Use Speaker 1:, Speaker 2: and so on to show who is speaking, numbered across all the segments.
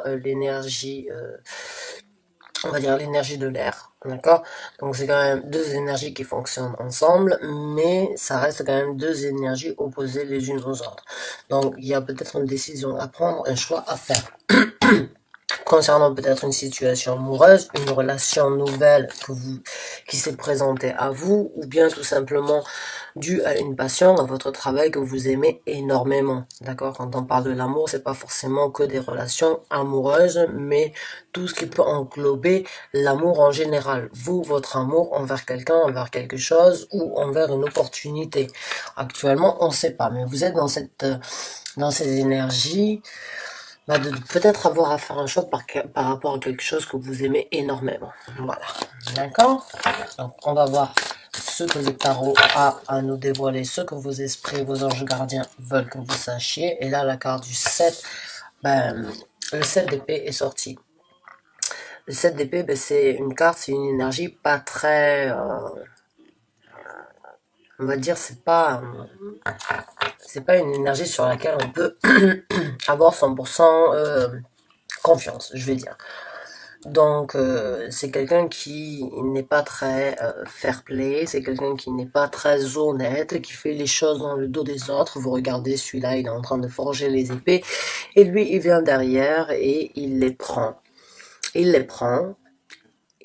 Speaker 1: bien l'énergie, on va dire l'énergie de l'air, d'accord? Donc c'est quand même deux énergies qui fonctionnent ensemble, mais ça reste quand même deux énergies opposées les unes aux autres. Donc il y a peut-être une décision à prendre, un choix à faire. Concernant peut-être une situation amoureuse, une relation nouvelle qui s'est présentée à vous, ou bien tout simplement due à une passion, à votre travail que vous aimez énormément. D'accord? Quand on parle de l'amour, c'est pas forcément que des relations amoureuses, mais tout ce qui peut englober l'amour en général. Vous, votre amour envers quelqu'un, envers quelque chose, ou envers une opportunité. Actuellement, on ne sait pas, mais vous êtes dans ces énergies, de peut-être avoir à faire un choix par rapport à quelque chose que vous aimez énormément. Voilà. D'accord? Donc, on va voir ce que le tarot a à nous dévoiler, ce que vos esprits, vos anges gardiens veulent que vous sachiez. Et là, la carte du 7, le 7 d'épée est sorti. Le 7 d'épée, c'est une carte, c'est une énergie pas très... on va dire, c'est pas une énergie sur laquelle on peut avoir 100% confiance, je vais dire. Donc c'est quelqu'un qui n'est pas très fair play, c'est quelqu'un qui n'est pas très honnête, qui fait les choses dans le dos des autres. Vous regardez celui-là, il est en train de forger les épées, et lui il vient derrière et il les prend.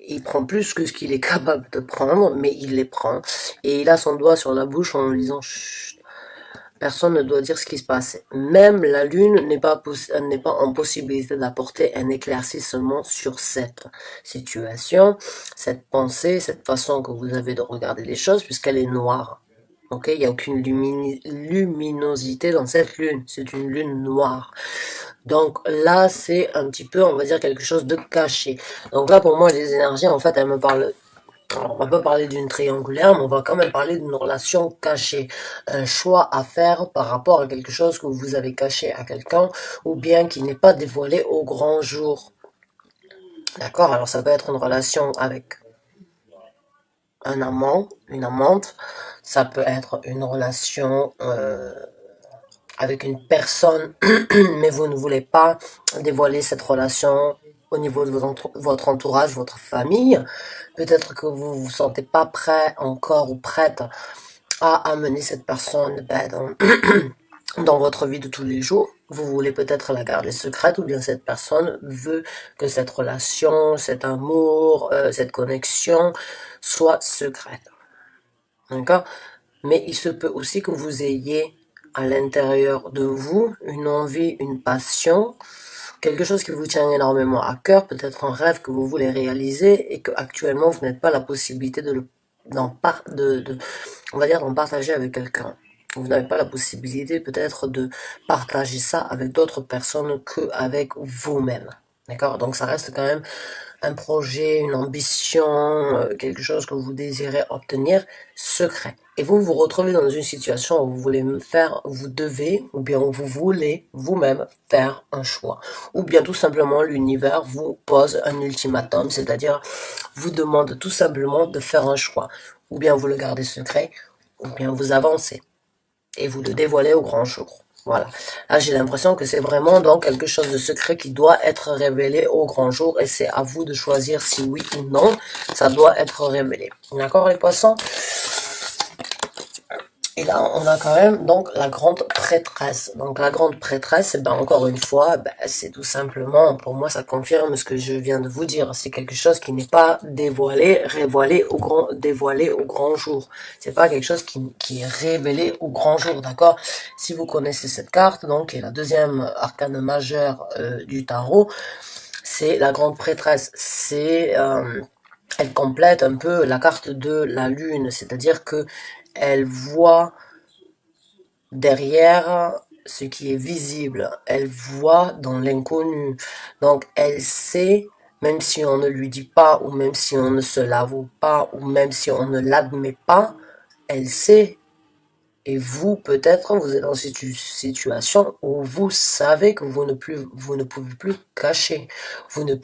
Speaker 1: Il prend plus que ce qu'il est capable de prendre, mais il les prend, et il a son doigt sur la bouche en disant chut. Personne ne doit dire ce qui se passe. Même la lune n'est pas en possibilité d'apporter un éclaircissement sur cette situation, cette pensée, cette façon que vous avez de regarder les choses, puisqu'elle est noire. Ok, il n'y a aucune luminosité dans cette lune. C'est une lune noire. Donc là, c'est un petit peu, on va dire, quelque chose de caché. Donc là, pour moi, les énergies, en fait, elles me parlent. On va pas parler d'une triangulaire, mais on va quand même parler d'une relation cachée. Un choix à faire par rapport à quelque chose que vous avez caché à quelqu'un, ou bien qui n'est pas dévoilé au grand jour. D'accord? Alors ça peut être une relation avec un amant, une amante. Ça peut être une relation avec une personne, mais vous ne voulez pas dévoiler cette relation au niveau de votre entourage, votre famille. Peut-être que vous vous sentez pas prêt encore ou prête à amener cette personne dans votre vie de tous les jours. Vous voulez peut-être la garder secrète, ou bien cette personne veut que cette relation, cet amour, cette connexion soit secrète. D'accord? Mais il se peut aussi que vous ayez à l'intérieur de vous une envie, une passion, quelque chose qui vous tient énormément à cœur, peut-être un rêve que vous voulez réaliser et que actuellement vous n'avez pas la possibilité d'en partager avec quelqu'un. Vous n'avez pas la possibilité peut-être de partager ça avec d'autres personnes qu'avec vous-même. D'accord? Donc ça reste quand même un projet, une ambition, quelque chose que vous désirez obtenir secret. Et vous vous retrouvez dans une situation où vous devez, ou bien vous voulez vous-même faire un choix. Ou bien tout simplement l'univers vous pose un ultimatum, c'est-à-dire vous demande tout simplement de faire un choix. Ou bien vous le gardez secret, ou bien vous avancez et vous le dévoilez au grand jour. Voilà. Là, j'ai l'impression que c'est vraiment donc quelque chose de secret qui doit être révélé au grand jour, et c'est à vous de choisir si oui ou non ça doit être révélé. D'accord, les poissons? Et là, on a quand même donc la grande prêtresse. Donc la grande prêtresse, encore une fois, c'est tout simplement, pour moi, ça confirme ce que je viens de vous dire. C'est quelque chose qui n'est pas dévoilé au grand jour. C'est pas quelque chose qui est révélé au grand jour, d'accord? Si vous connaissez cette carte, donc, qui est la deuxième arcane majeure du tarot, c'est la grande prêtresse. Elle complète un peu la carte de la lune, c'est-à-dire que elle voit derrière ce qui est visible, elle voit dans l'inconnu. Donc elle sait, même si on ne lui dit pas, ou même si on ne se l'avoue pas, ou même si on ne l'admet pas, elle sait Et vous, peut-être, vous êtes dans cette situation où vous savez que vous ne pouvez plus cacher. Vous ne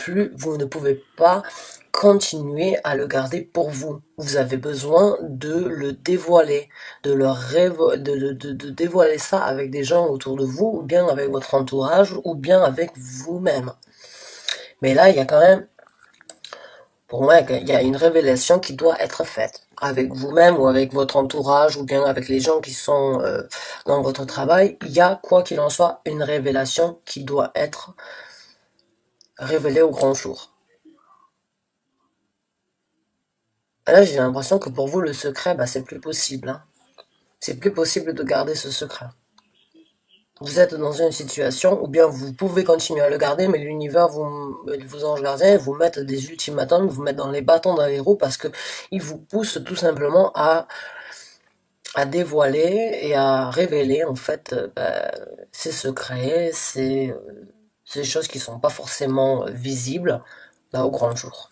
Speaker 1: pouvez pas continuer à le garder pour vous. Vous avez besoin de le dévoiler, de dévoiler ça avec des gens autour de vous, ou bien avec votre entourage, ou bien avec vous-même. Mais là, il y a quand même, pour moi, il y a une révélation qui doit être faite avec vous-même ou avec votre entourage ou bien avec les gens qui sont dans votre travail. Il y a, quoi qu'il en soit, une révélation qui doit être révélée au grand jour. Et là, j'ai l'impression que pour vous, le secret, bah, c'est plus possible. Hein. C'est plus possible de garder ce secret. Vous êtes dans une situation où bien vous pouvez continuer à le garder, mais l'univers, vos anges gardiens, vous mettent des ultimatums, vous mettent dans les bâtons dans les roues parce que ils vous poussent tout simplement à dévoiler et à révéler en fait ces secrets, ces choses qui sont pas forcément visibles là au grand jour.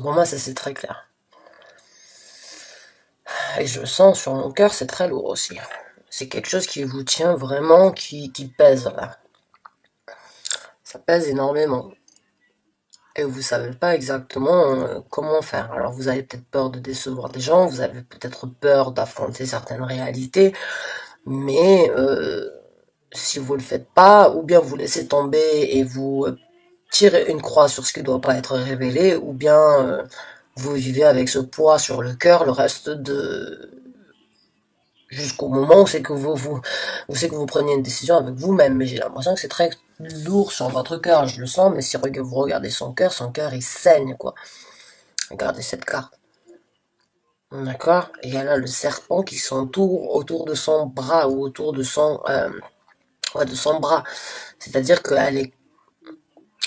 Speaker 1: Pour moi, ça c'est très clair. Et je le sens sur mon cœur, c'est très lourd aussi. C'est quelque chose qui vous tient vraiment, qui pèse là. Ça pèse énormément. Et vous savez pas exactement comment faire. Alors vous avez peut-être peur de décevoir des gens, vous avez peut-être peur d'affronter certaines réalités, mais si vous le faites pas, ou bien vous laissez tomber et vous tirez une croix sur ce qui ne doit pas être révélé, ou bien vous vivez avec ce poids sur le cœur le reste de jusqu'au moment où c'est que vous preniez une décision avec vous-même. Mais j'ai l'impression que c'est très lourd sur votre cœur, je le sens, mais si vous regardez son cœur il saigne quoi. Regardez cette carte. D'accord. Et il y a là le serpent qui s'entoure autour de son bras ou autour de son bras. C'est-à-dire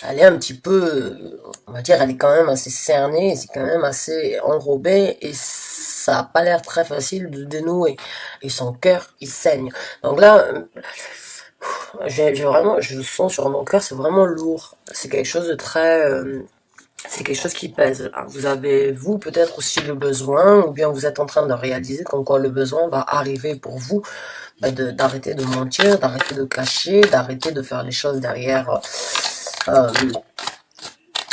Speaker 1: elle est un petit peu, on va dire, elle est quand même assez cernée, c'est quand même assez enrobé et ça a pas l'air très facile de dénouer. Et son cœur, il saigne. Donc là, je le sens sur mon cœur, c'est vraiment lourd. C'est quelque chose de très, c'est quelque chose qui pèse. Vous avez, vous, peut-être aussi le besoin, ou bien vous êtes en train de réaliser comme quoi le besoin va arriver pour vous, d'arrêter de mentir, d'arrêter de cacher, d'arrêter de faire les choses derrière, euh,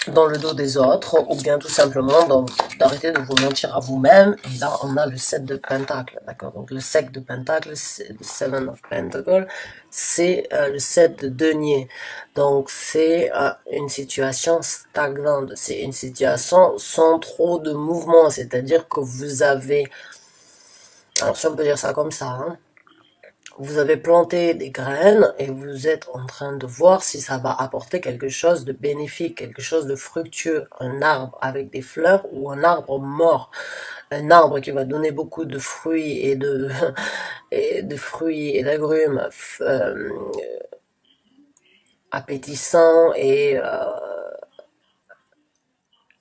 Speaker 1: dans le dos des autres, ou bien tout simplement d'arrêter de vous mentir à vous-même. Et là, on a le 7 de Pentacle, d'accord. Donc le 7 de Pentacle, c'est le 7 of Pentacle, c'est le 7 de denier. Donc c'est une situation stagnante, c'est une situation sans trop de mouvement, c'est-à-dire que vous avez, alors si on peut dire ça comme ça, hein, vous avez planté des graines et vous êtes en train de voir si ça va apporter quelque chose de bénéfique, quelque chose de fructueux, un arbre avec des fleurs ou un arbre mort, un arbre qui va donner beaucoup de fruits et de fruits et d'agrumes appétissants et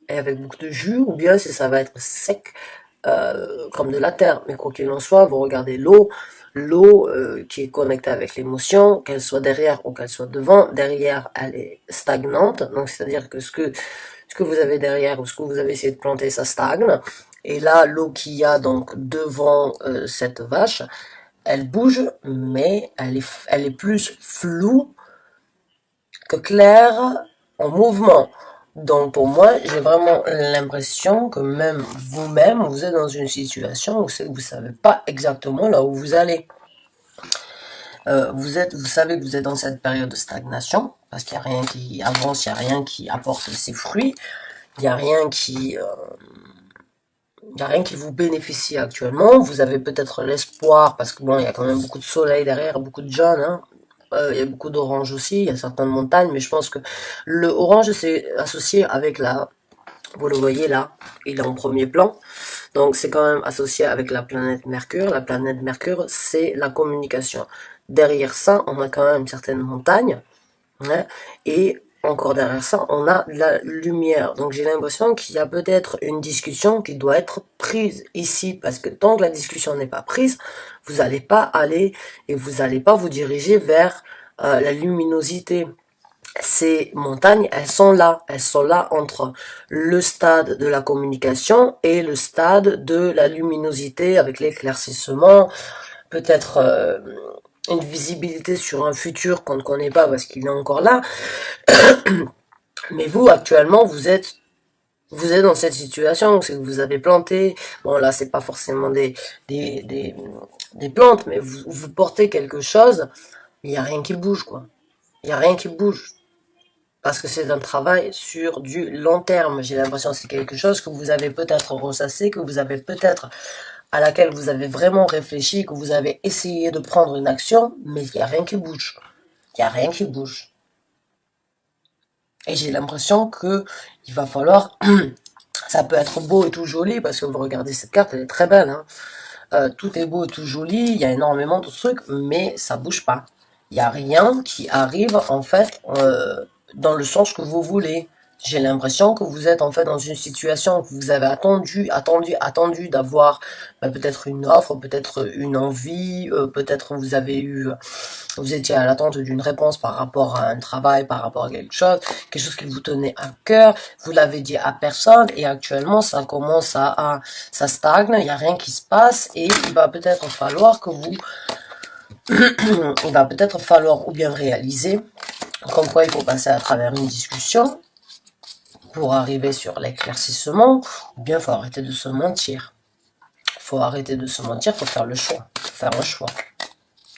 Speaker 1: avec beaucoup de jus, ou bien si ça va être sec comme de la terre. Mais quoi qu'il en soit, vous regardez l'eau qui est connectée avec l'émotion, qu'elle soit derrière ou qu'elle soit devant. Derrière, elle est stagnante, donc c'est-à-dire que ce que vous avez derrière ou ce que vous avez essayé de planter, ça stagne. Et là, l'eau qu'il y a donc devant cette vache, elle bouge, mais elle est plus floue que claire en mouvement. Donc pour moi, j'ai vraiment l'impression que même vous-même, vous êtes dans une situation où vous savez pas exactement là où vous allez. Vous savez que vous êtes dans cette période de stagnation parce qu'il y a rien qui avance, il y a rien qui apporte ses fruits, il y a rien qui vous bénéficie actuellement. Vous avez peut-être l'espoir parce que bon, il y a quand même beaucoup de soleil derrière, beaucoup de jaunes, hein. Il y a beaucoup d'orange aussi, il y a certaines montagnes, mais je pense que le orange c'est associé avec vous le voyez là, il est en premier plan, donc c'est quand même associé avec la planète Mercure. La planète Mercure, c'est la communication. Derrière ça, on a quand même certaines montagnes, hein, et encore derrière ça, on a la lumière. Donc j'ai l'impression qu'il y a peut-être une discussion qui doit être prise ici, parce que tant que la discussion n'est pas prise, vous n'allez pas aller et vous n'allez pas vous diriger vers la luminosité. Ces montagnes, elles sont là entre le stade de la communication et le stade de la luminosité avec l'éclaircissement, peut-être une visibilité sur un futur qu'on ne connaît pas parce qu'il est encore là. Mais vous, actuellement, vous êtes dans cette situation, c'est que vous avez planté, bon là c'est pas forcément des, des, des plantes, mais vous portez quelque chose, il n'y a rien qui bouge quoi. Il n'y a rien qui bouge. Parce que c'est un travail sur du long terme. J'ai l'impression que c'est quelque chose que vous avez peut-être ressassé, que vous avez peut-être, à laquelle vous avez vraiment réfléchi, que vous avez essayé de prendre une action, mais il n'y a rien qui bouge. Il n'y a rien qui bouge. Et j'ai l'impression que il va falloir, ça peut être beau et tout joli, parce que vous regardez cette carte, elle est très belle, hein. Tout est beau et tout joli, il y a énormément de trucs, mais ça bouge pas. Il n'y a rien qui arrive, en fait, dans le sens que vous voulez. J'ai l'impression que vous êtes en fait dans une situation que vous avez attendu d'avoir peut-être une offre, peut-être une envie, peut-être vous étiez à l'attente d'une réponse par rapport à un travail, par rapport à quelque chose qui vous tenait à cœur, vous l'avez dit à personne et actuellement ça commence ça stagne, il n'y a rien qui se passe et il va peut-être falloir il va peut-être falloir ou bien réaliser comme quoi il faut passer à travers une discussion pour arriver sur l'éclaircissement, ou bien il faut arrêter de se mentir. Faut arrêter de se mentir, faut faire le choix. Faut faire un choix.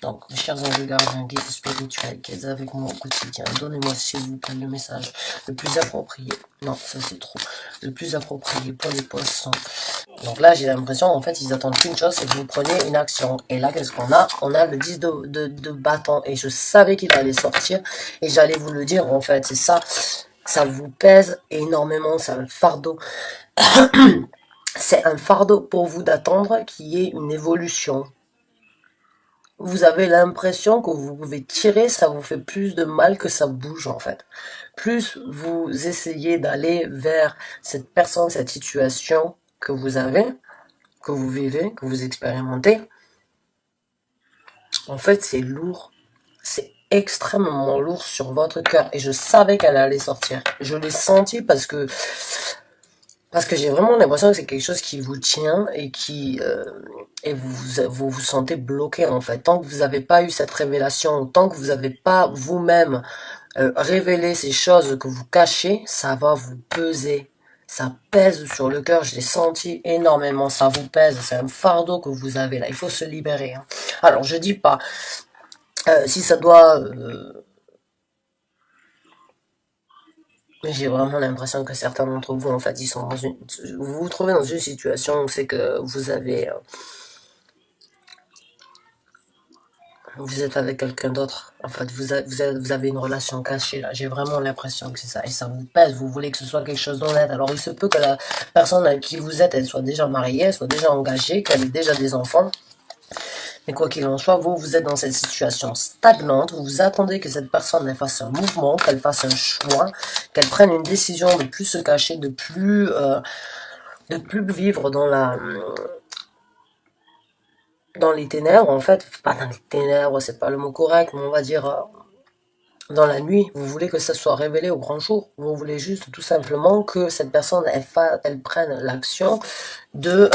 Speaker 1: Donc, mes chers anges gardiens, guides spirituels qui êtes avec moi au quotidien, donnez-moi s'il vous plaît le message le plus approprié. Non, ça c'est trop. Le plus approprié pour les poissons. Donc là, j'ai l'impression, en fait, ils attendent qu'une chose, c'est que vous preniez une action. Et là, qu'est-ce qu'on a? On a le 10 de bâton. Et je savais qu'il allait sortir. Et j'allais vous le dire, en fait, c'est ça. Ça vous pèse énormément, c'est un fardeau. C'est un fardeau pour vous d'attendre qu'il y ait une évolution. Vous avez l'impression que vous pouvez tirer, ça vous fait plus de mal que ça bouge en fait. Plus vous essayez d'aller vers cette personne, cette situation que vous avez, que vous vivez, que vous expérimentez, en fait c'est lourd. C'est extrêmement lourd sur votre cœur. Et je savais qu'elle allait sortir. Je l'ai senti parce que j'ai vraiment l'impression que c'est quelque chose qui vous tient et et vous sentez bloqué en fait. Tant que vous n'avez pas eu cette révélation, tant que vous n'avez pas vous-même révélé ces choses que vous cachez, ça va vous peser. Ça pèse sur le cœur, je l'ai senti énormément, ça vous pèse, c'est un fardeau que vous avez là, il faut se libérer. Hein. Alors je dis pas, si ça doit... j'ai vraiment l'impression que certains d'entre vous, en fait, vous vous trouvez dans une situation où c'est que vous êtes avec quelqu'un d'autre. En fait, vous avez une relation cachée, là. J'ai vraiment l'impression que c'est ça. Et ça vous pèse. Vous voulez que ce soit quelque chose d'honnête. Alors, il se peut que la personne avec qui vous êtes, elle soit déjà mariée, elle soit déjà engagée, qu'elle ait déjà des enfants. Mais quoi qu'il en soit, vous êtes dans cette situation stagnante, vous attendez que cette personne elle fasse un mouvement, qu'elle fasse un choix, qu'elle prenne une décision de plus se cacher, de plus vivre dans les ténèbres, en fait, pas dans les ténèbres, c'est pas le mot correct, mais on va dire dans la nuit, vous voulez que ça soit révélé au grand jour, vous voulez juste tout simplement que cette personne elle prenne l'action de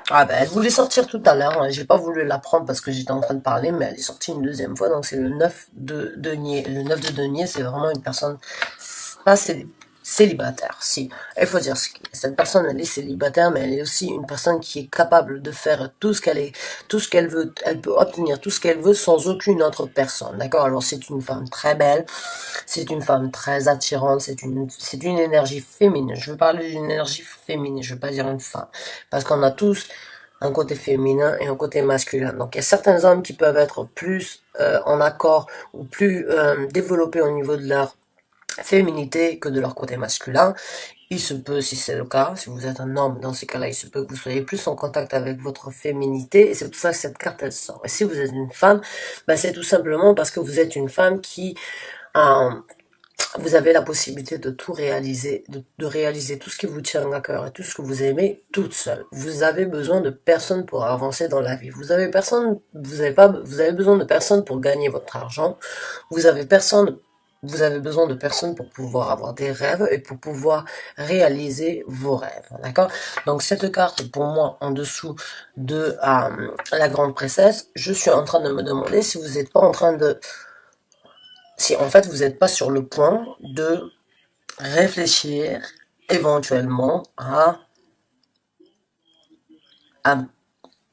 Speaker 1: ah ben, elle voulait sortir tout à l'heure, hein. J'ai pas voulu la prendre parce que j'étais en train de parler, mais elle est sortie une deuxième fois, donc c'est le 9 de denier. Le 9 de denier, c'est vraiment une personne pas célibataire, si. Il faut dire, cette personne, elle est célibataire, mais elle est aussi une personne qui est capable de faire tout ce qu'elle veut, elle peut obtenir tout ce qu'elle veut sans aucune autre personne, d'accord? Alors c'est une femme très belle, c'est une femme très attirante, c'est une énergie féminine. Je veux parler d'une énergie féminine, je veux pas dire une femme. Parce qu'on a tous un côté féminin et un côté masculin. Donc il y a certains hommes qui peuvent être plus en accord ou plus développés au niveau de leur féminité que de leur côté masculin. Il se peut, si c'est le cas, si vous êtes un homme, dans ces cas-là, il se peut que vous soyez plus en contact avec votre féminité, et c'est pour ça que cette carte, elle sort. Et si vous êtes une femme, ben, c'est tout simplement parce que vous êtes une femme qui vous avez la possibilité de tout réaliser, de réaliser tout ce qui vous tient à cœur et tout ce que vous aimez toute seule. Vous avez besoin de personne pour avancer dans la vie. Vous avez besoin de personne pour gagner votre argent. Vous avez personne Vous avez besoin de personnes pour pouvoir avoir des rêves et pour pouvoir réaliser vos rêves, d'accord? Donc cette carte, pour moi, en dessous de la grande princesse, je suis en train de me demander si vous n'êtes pas en train de... Si en fait vous n'êtes pas sur le point de réfléchir éventuellement à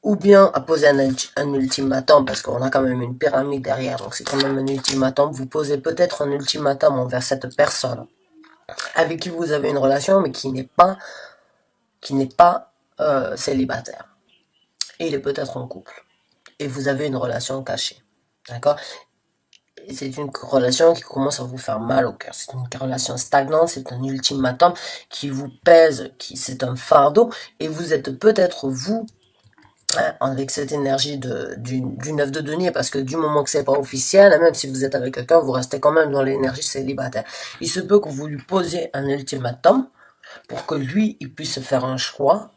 Speaker 1: ou bien à poser un ultimatum, parce qu'on a quand même une pyramide derrière, donc c'est quand même un ultimatum. Vous posez peut-être un ultimatum envers cette personne avec qui vous avez une relation, mais qui n'est pas célibataire. Et il est peut-être en couple. Et vous avez une relation cachée. D'accord? C'est une relation qui commence à vous faire mal au cœur. C'est une relation stagnante, c'est un ultimatum qui vous pèse, c'est un fardeau. Et vous êtes peut-être vous avec cette énergie du 9 de denier, parce que du moment que c'est pas officiel, même si vous êtes avec quelqu'un, vous restez quand même dans l'énergie célibataire. Il se peut que vous lui posiez un ultimatum pour que lui, il puisse faire un choix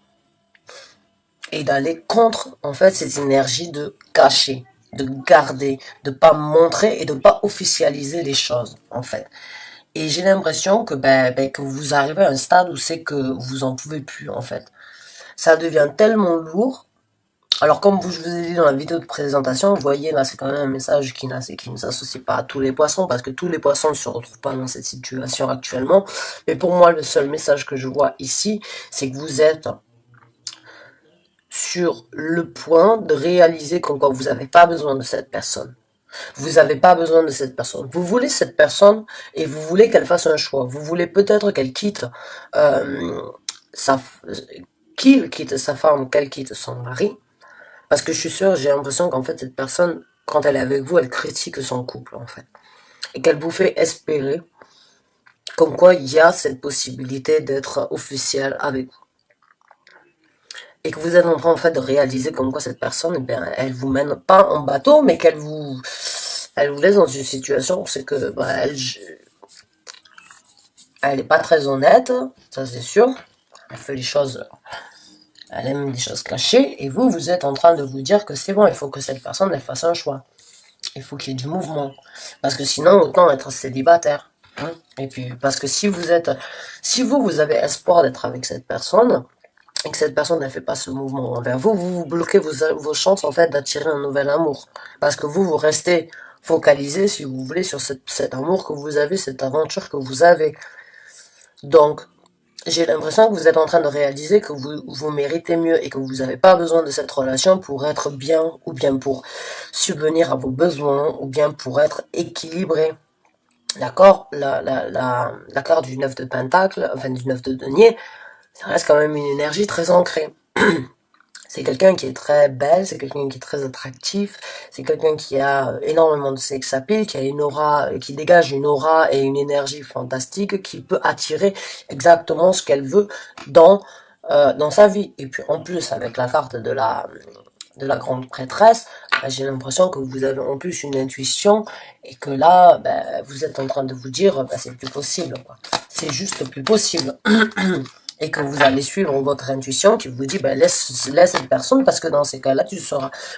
Speaker 1: et d'aller contre, en fait, cette énergie de cacher, de garder, de pas montrer et de pas officialiser les choses, en fait. Et j'ai l'impression que, que vous arrivez à un stade où c'est que vous en pouvez plus, en fait. Ça devient tellement lourd. Alors, comme je vous ai dit dans la vidéo de présentation, vous voyez, là, c'est quand même un message qui ne s'associe pas à tous les poissons, parce que tous les poissons ne se retrouvent pas dans cette situation actuellement. Mais pour moi, le seul message que je vois ici, c'est que vous êtes sur le point de réaliser qu'en quoi vous n'avez pas besoin de cette personne. Vous n'avez pas besoin de cette personne. Vous voulez cette personne et vous voulez qu'elle fasse un choix. Vous voulez peut-être qu'elle quitte sa, qu'il quitte sa femme, qu'elle quitte son mari. Parce que je suis sûre, j'ai l'impression qu'en fait, cette personne, quand elle est avec vous, elle critique son couple, en fait. Et qu'elle vous fait espérer comme quoi il y a cette possibilité d'être officiel avec vous. Et que vous êtes en train, en fait, de réaliser comme quoi cette personne, eh bien, elle vous mène pas en bateau, mais elle vous laisse dans une situation où c'est que, elle est pas très honnête, ça c'est sûr. Elle fait les choses, elle aime des choses cachées, et vous êtes en train de vous dire que c'est bon, il faut que cette personne, elle fasse un choix. Il faut qu'il y ait du mouvement. Parce que sinon, autant être célibataire. Hein. Et puis, parce que si vous avez espoir d'être avec cette personne, et que cette personne ne fait pas ce mouvement envers vous, vous bloquez vos chances, en fait, d'attirer un nouvel amour. Parce que vous restez focalisé, si vous voulez, sur cet amour que vous avez, cette aventure que vous avez. Donc, j'ai l'impression que vous êtes en train de réaliser que vous méritez mieux et que vous n'avez pas besoin de cette relation pour être bien ou bien pour subvenir à vos besoins ou bien pour être équilibré. D'accord? La carte du 9 de Pentacle, enfin du 9 de denier, ça reste quand même une énergie très ancrée. C'est quelqu'un qui est très belle, c'est quelqu'un qui est très attractif, c'est quelqu'un qui a énormément de sex appeal, qui a une aura, qui dégage une aura et une énergie fantastique, qui peut attirer exactement ce qu'elle veut dans sa vie. Et puis en plus, avec la carte de la grande prêtresse, j'ai l'impression que vous avez en plus une intuition et que là, vous êtes en train de vous dire, c'est plus possible, quoi. C'est juste plus possible. Et que vous allez suivre votre intuition qui vous dit, laisse cette personne parce que dans ces cas-là,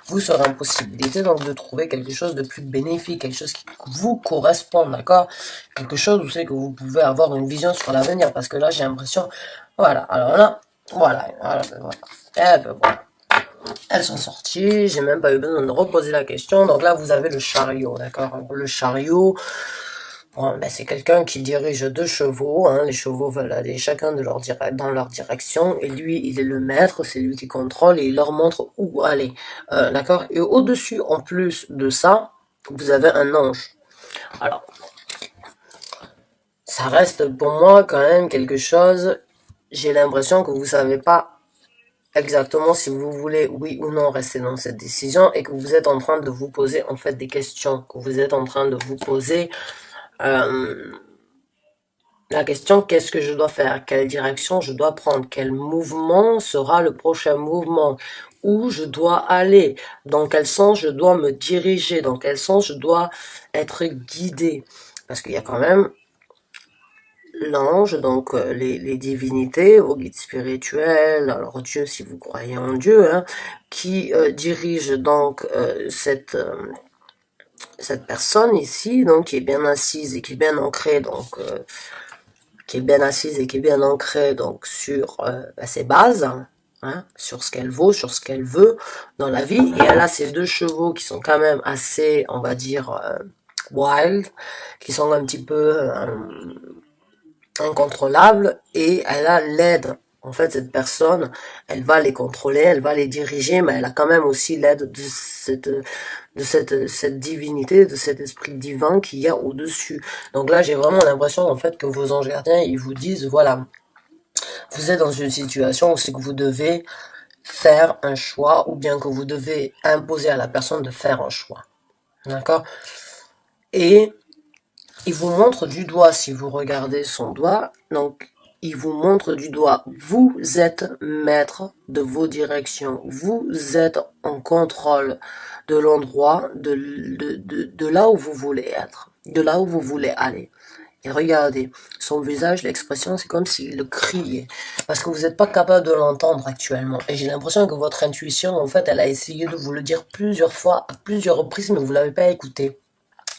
Speaker 1: vous serez en possibilité donc de trouver quelque chose de plus bénéfique, quelque chose qui vous correspond, d'accord? Quelque chose où c'est que vous pouvez avoir une vision sur l'avenir parce que là, j'ai l'impression, voilà, alors là, voilà. Eh ben voilà. Elles sont sorties, j'ai même pas eu besoin de reposer la question. Donc là, vous avez le chariot, d'accord? Le chariot, bon, c'est quelqu'un qui dirige 2 chevaux. Hein. Les chevaux veulent aller chacun dans leur direction. Et lui, il est le maître, c'est lui qui contrôle et il leur montre où aller. D'accord? Et au-dessus, en plus de ça, vous avez un ange. Alors, ça reste pour moi quand même quelque chose. J'ai l'impression que vous savez pas exactement si vous voulez, oui ou non, rester dans cette décision et que vous êtes en train de vous poser en fait des questions, que vous êtes en train de vous poser la question, qu'est-ce que je dois faire, quelle direction je dois prendre, quel mouvement sera le prochain mouvement, où je dois aller, dans quel sens je dois me diriger, dans quel sens je dois être guidé, parce qu'il y a quand même l'ange, donc les divinités, vos guides spirituels, alors Dieu si vous croyez en Dieu, hein, qui dirige donc cette personne ici, donc, qui est bien assise et qui est bien ancrée, donc, qui est bien assise et qui est bien ancrée, donc, sur ses bases, hein, sur ce qu'elle vaut, sur ce qu'elle veut dans la vie. Et elle a ces deux chevaux qui sont quand même assez, on va dire, wild, qui sont un petit peu incontrôlables, et elle a l'aide. En fait, cette personne, elle va les contrôler, elle va les diriger, mais elle a quand même aussi l'aide de cette divinité, de cet esprit divin qu'il y a au-dessus. Donc là, j'ai vraiment l'impression, en fait, que vos anges gardiens, ils vous disent, voilà, vous êtes dans une situation où c'est que vous devez faire un choix, ou bien que vous devez imposer à la personne de faire un choix. D'accord? Et il vous montre du doigt, si vous regardez son doigt, donc il vous montre du doigt, vous êtes maître de vos directions, vous êtes en contrôle de l'endroit, de là où vous voulez être, de là où vous voulez aller. Et regardez, son visage, l'expression, c'est comme s'il le criait, parce que vous n'êtes pas capable de l'entendre actuellement. Et j'ai l'impression que votre intuition, en fait, elle a essayé de vous le dire plusieurs fois, à plusieurs reprises, mais vous l'avez pas écouté.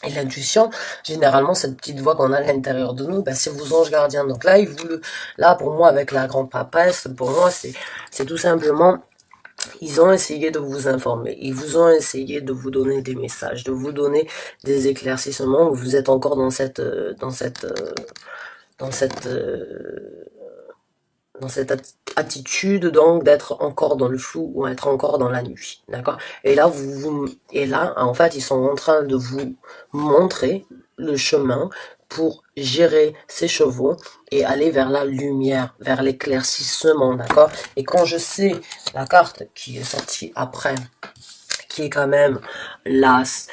Speaker 1: Et l'intuition, généralement, cette petite voix qu'on a à l'intérieur de nous, ben, c'est vos anges gardiens. Donc là, là, pour moi, avec la grande papesse, pour moi, c'est tout simplement, ils ont essayé de vous informer. Ils vous ont essayé de vous donner des messages, de vous donner des éclaircissements. Vous êtes encore dans cette attitude, donc, d'être encore dans le flou ou être encore dans la nuit, d'accord? Et là, en fait, ils sont en train de vous montrer le chemin pour gérer ces chevaux et aller vers la lumière, vers l'éclaircissement, d'accord? Et quand je sais la carte qui est sortie après, qui est quand même l'as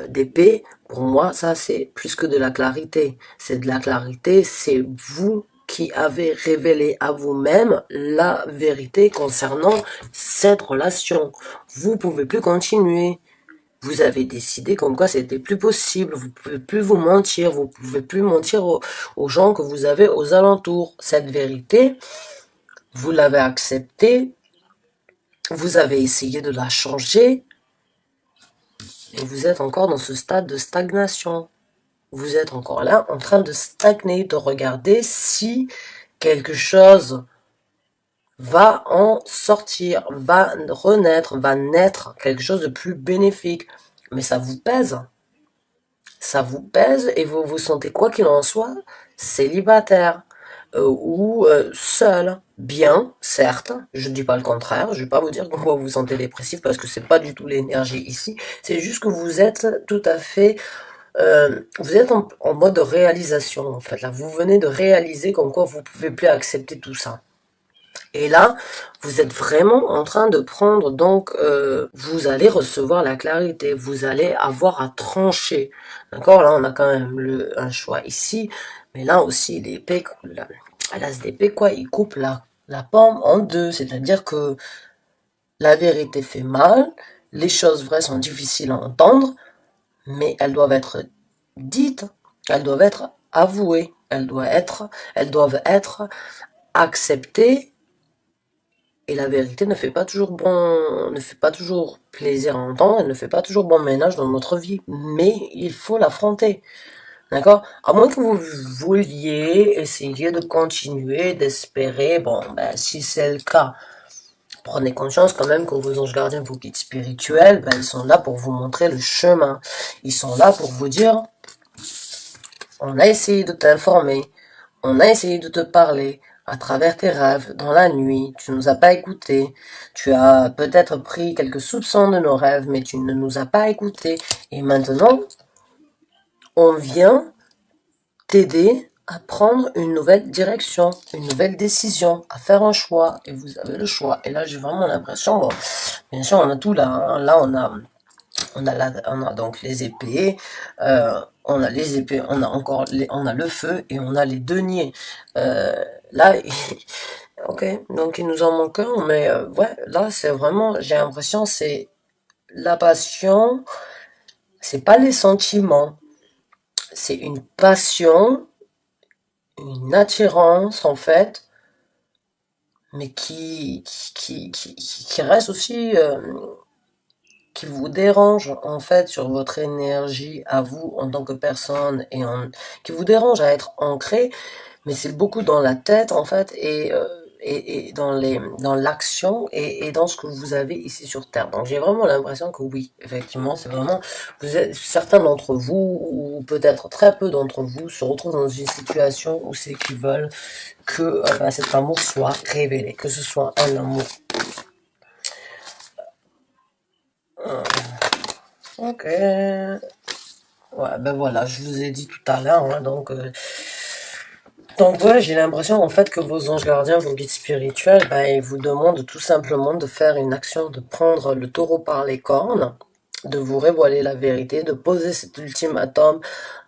Speaker 1: d'épée, pour moi, ça, c'est plus que de la clarité. C'est de la clarité, c'est vous qui avez révélé à vous-même la vérité concernant cette relation. Vous pouvez plus continuer. Vous avez décidé comme quoi c'était plus possible. Vous pouvez plus vous mentir. Vous pouvez plus mentir aux gens que vous avez aux alentours. Cette vérité, vous l'avez acceptée. Vous avez essayé de la changer. Et vous êtes encore dans ce stade de stagnation. Vous êtes encore là en train de stagner, de regarder si quelque chose va en sortir, va renaître, va naître, quelque chose de plus bénéfique. Mais ça vous pèse. Ça vous pèse et vous vous sentez, quoi qu'il en soit, célibataire ou seul. Bien, certes, je ne dis pas le contraire, je ne vais pas vous dire que vous vous sentez dépressif parce que c'est pas du tout l'énergie ici, c'est juste que vous êtes tout à fait vous êtes en mode de réalisation, en fait. Là, vous venez de réaliser comme quoi vous pouvez plus accepter tout ça. Et là, vous êtes vraiment en train de prendre, donc, vous allez recevoir la clarité, vous allez avoir à trancher. D'accord? Là, on a quand même un choix ici, mais là aussi, l'épée, l'as d'épée, quoi, il coupe la pomme en deux. C'est-à-dire que la vérité fait mal, les choses vraies sont difficiles à entendre, mais elles doivent être dites, elles doivent être avouées, elles doivent être acceptées, et la vérité ne fait pas toujours plaisir à entendre, elle ne fait pas toujours bon ménage dans notre vie, mais il faut l'affronter. D'accord? À moins que vous vouliez essayer de continuer, d'espérer, bon, ben, si c'est le cas, prenez conscience quand même que vos anges gardiens, vos guides spirituels, ben, ils sont là pour vous montrer le chemin. Ils sont là pour vous dire, on a essayé de t'informer, on a essayé de te parler à travers tes rêves, dans la nuit, tu ne nous as pas écoutés, tu as peut-être pris quelques soupçons de nos rêves, mais tu ne nous as pas écoutés. Et maintenant, on vient t'aider à prendre une nouvelle direction, une nouvelle décision, à faire un choix, et vous avez le choix. Et là, j'ai vraiment l'impression, bon, bien sûr, on a tout là, hein. Là, on a donc les épées, on a les épées, on a encore on a le feu et on a les deniers. Là, ok, donc il nous en manque un, mais ouais, là c'est vraiment, j'ai l'impression, c'est la passion, c'est pas les sentiments, c'est une passion, une attirance en fait, mais qui reste aussi qui vous dérange en fait sur votre énergie à vous en tant que personne qui vous dérange à être ancré, mais c'est beaucoup dans la tête en fait et dans l'action et dans ce que vous avez ici sur Terre. Donc j'ai vraiment l'impression que oui, effectivement, c'est vraiment certains d'entre vous ou peut-être très peu d'entre vous se retrouvent dans une situation où c'est qu'ils veulent que cet amour soit révélé, que ce soit un amour. Ok. Ouais, ben voilà, je vous ai dit tout à l'heure, hein, donc ouais, j'ai l'impression en fait que vos anges gardiens, vos guides spirituels, ben, ils vous demandent tout simplement de faire une action, de prendre le taureau par les cornes, de vous révéler la vérité, de poser cet ultimatum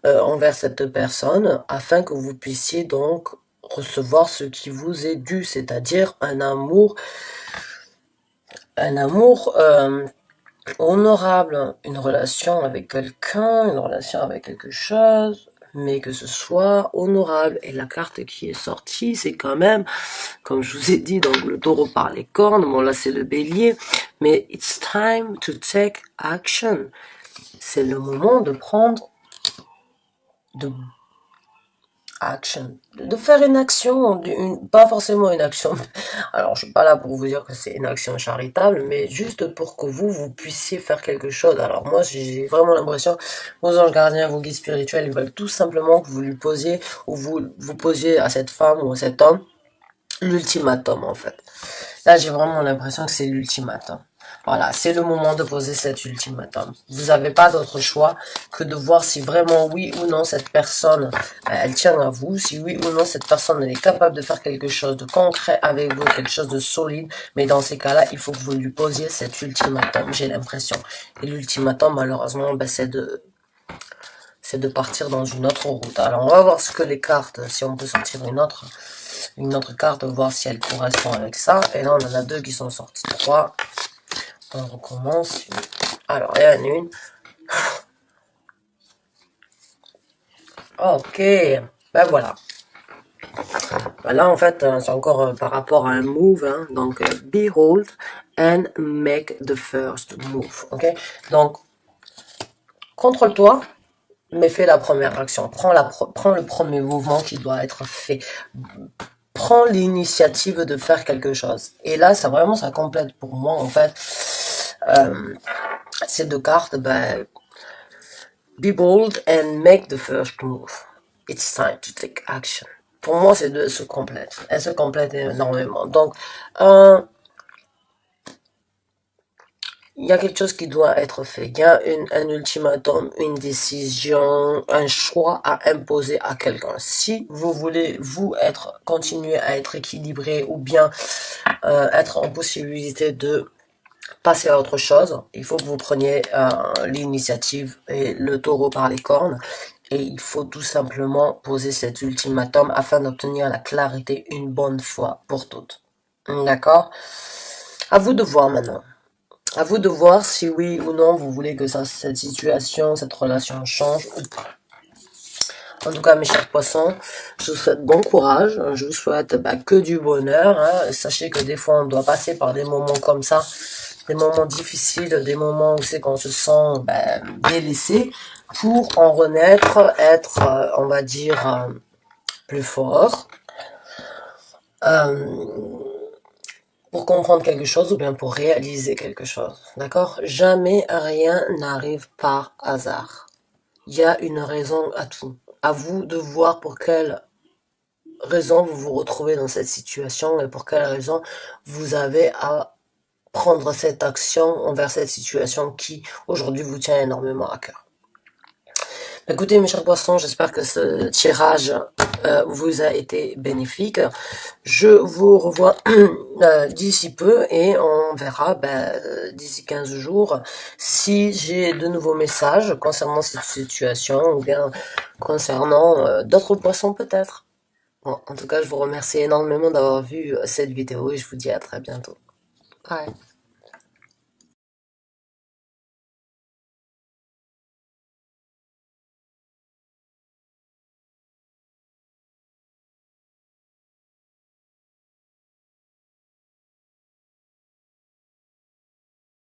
Speaker 1: envers cette personne, afin que vous puissiez donc recevoir ce qui vous est dû, c'est-à-dire un amour honorable, une relation avec quelqu'un, une relation avec quelque chose, mais que ce soit honorable. Et la carte qui est sortie, c'est quand même, comme je vous ai dit, donc le taureau par les cornes, bon là c'est le bélier, mais it's time to take action. C'est le moment de prendre de action, de faire une action, pas forcément une action. Alors, je suis pas là pour vous dire que c'est une action charitable, mais juste pour que vous puissiez faire quelque chose. Alors moi, j'ai vraiment l'impression, vos anges gardiens, vos guides spirituels, ils veulent tout simplement que vous lui posiez ou vous posiez à cette femme ou à cet homme l'ultimatum en fait. Là, j'ai vraiment l'impression que c'est l'ultimatum. Voilà, c'est le moment de poser cet ultimatum. Vous n'avez pas d'autre choix que de voir si vraiment oui ou non cette personne, elle tient à vous, si oui ou non cette personne elle est capable de faire quelque chose de concret avec vous, quelque chose de solide. Mais dans ces cas-là, il faut que vous lui posiez cet ultimatum, j'ai l'impression. Et l'ultimatum, malheureusement, ben, c'est de partir dans une autre route. Alors, on va voir ce que les cartes, si on peut sortir une autre carte, voir si elle correspond avec ça. Et là, on en a deux qui sont sortis. 3. On recommence. Alors, il y en a une. Ok. Ben voilà. Ben là, en fait, c'est encore par rapport à un move. Hein. Donc, behold and make the first move. Ok. Donc, contrôle-toi, mais fais la première action. Prends le premier mouvement qui doit être fait. Prends l'initiative de faire quelque chose. Et là, ça vraiment, ça complète pour moi, en fait, ces deux cartes, ben, be bold and make the first move. It's time to take action. Pour moi, ces deux se complètent. Elles se complètent énormément. Donc, il y a quelque chose qui doit être fait. Il y a un ultimatum, une décision, un choix à imposer à quelqu'un. Si vous voulez, continuer à être équilibré ou bien être en possibilité de passer à autre chose, il faut que vous preniez l'initiative et le taureau par les cornes. Et il faut tout simplement poser cet ultimatum afin d'obtenir la clarité une bonne fois pour toutes. D'accord? À vous de voir maintenant. À vous de voir si oui ou non vous voulez que cette situation, cette relation change ou pas. En tout cas, mes chers poissons, je vous souhaite bon courage. Je vous souhaite que du bonheur. Hein. Sachez que des fois, on doit passer par des moments comme ça, des moments difficiles, des moments où c'est qu'on se sent délaissé, pour en renaître, être, on va dire, plus fort. Pour comprendre quelque chose ou bien pour réaliser quelque chose. D'accord? Jamais rien n'arrive par hasard. Il y a une raison à tout. À vous de voir pour quelle raison vous vous retrouvez dans cette situation et pour quelle raison vous avez à prendre cette action envers cette situation qui aujourd'hui vous tient énormément à cœur. Écoutez mes chers poissons, j'espère que ce tirage vous a été bénéfique. Je vous revois d'ici peu et on verra d'ici 15 jours si j'ai de nouveaux messages concernant cette situation ou bien concernant d'autres poissons peut-être. Bon, en tout cas, je vous remercie énormément d'avoir vu cette vidéo et je vous dis à très bientôt. Bye.